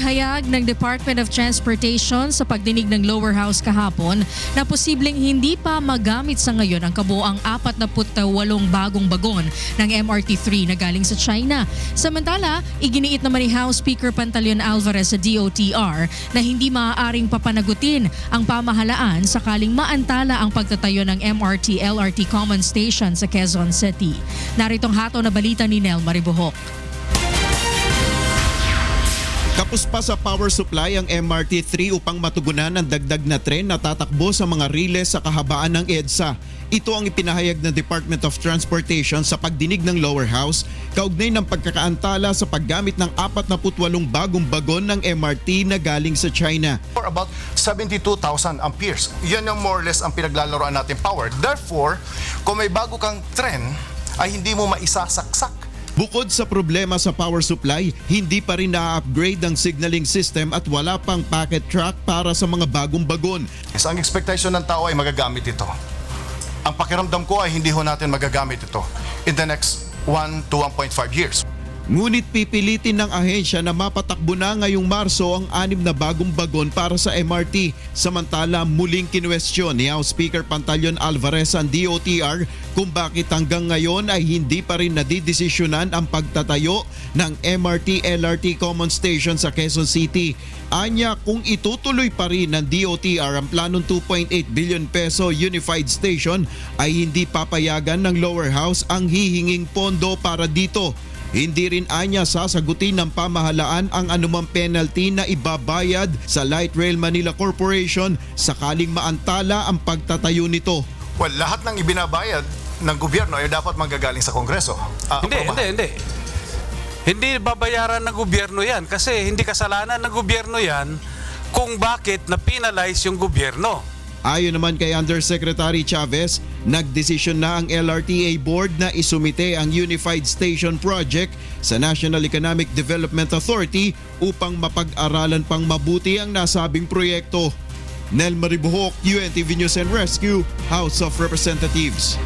Inihayag ng Department of Transportation sa pagdinig ng lower house kahapon na posibleng hindi pa magamit sa ngayon ang kabuoang 48 bagong bagon ng MRT-3 na galing sa China. Samantala, iginiit naman ni House Speaker Pantaleon Alvarez sa DOTR na hindi maaaring papanagutin ang pamahalaan sakaling maantala ang pagtatayo ng MRT-LRT Common Station sa Quezon City. Naritong hato na balita ni Nel Maribuhok. Kapos pa sa power supply ang MRT-3 upang matugunan ang dagdag na tren na tatakbo sa mga riles sa kahabaan ng EDSA. Ito ang ipinahayag ng Department of Transportation sa pagdinig ng lower house kaugnay ng pagkakaantala sa paggamit ng 48 bagong bagon ng MRT na galing sa China. For about 72,000 amperes. Yan ang more or less ang pinaglalaroan natin power. Therefore, kung may bago kang tren, ay hindi mo maisasaksak. Bukod sa problema sa power supply, hindi pa rin na-upgrade ang signaling system at wala pang packet track para sa mga bagong bagon. Yes, ang expectation ng tao ay magagamit ito. Ang pakiramdam ko ay hindi ho natin magagamit ito in the next 1 to 1.5 years. Ngunit pipilitin ng ahensya na mapatakbo na ngayong Marso ang 6 na bagong bagon para sa MRT. Samantala, muling kinwestiyon ni House Speaker Pantaleon Alvarez ang DOTR kung bakit hanggang ngayon ay hindi pa rin nadidesisyonan ang pagtatayo ng MRT-LRT Common Station sa Quezon City. Anya, kung itutuloy pa rin ng DOTR ang planong 2.8 billion peso unified station ay hindi papayagan ng lower house ang hihinging pondo para dito. Hindi rin anya sasagutin ng pamahalaan ang anumang penalty na ibabayad sa Light Rail Manila Corporation sakaling maantala ang pagtatayo nito. Well, lahat ng ibinabayad ng gobyerno ay dapat manggagaling sa Kongreso. Hindi. Hindi babayaran ng gobyerno yan kasi hindi kasalanan ng gobyerno yan kung bakit na-penalize yung gobyerno. Ayon naman kay Undersecretary Chavez, nagdesisyon na ang LRTA Board na isumite ang Unified Station Project sa National Economic Development Authority upang mapag-aralan pang mabuti ang nasabing proyekto. Nel Maribuhok, UNTV News and Rescue, House of Representatives.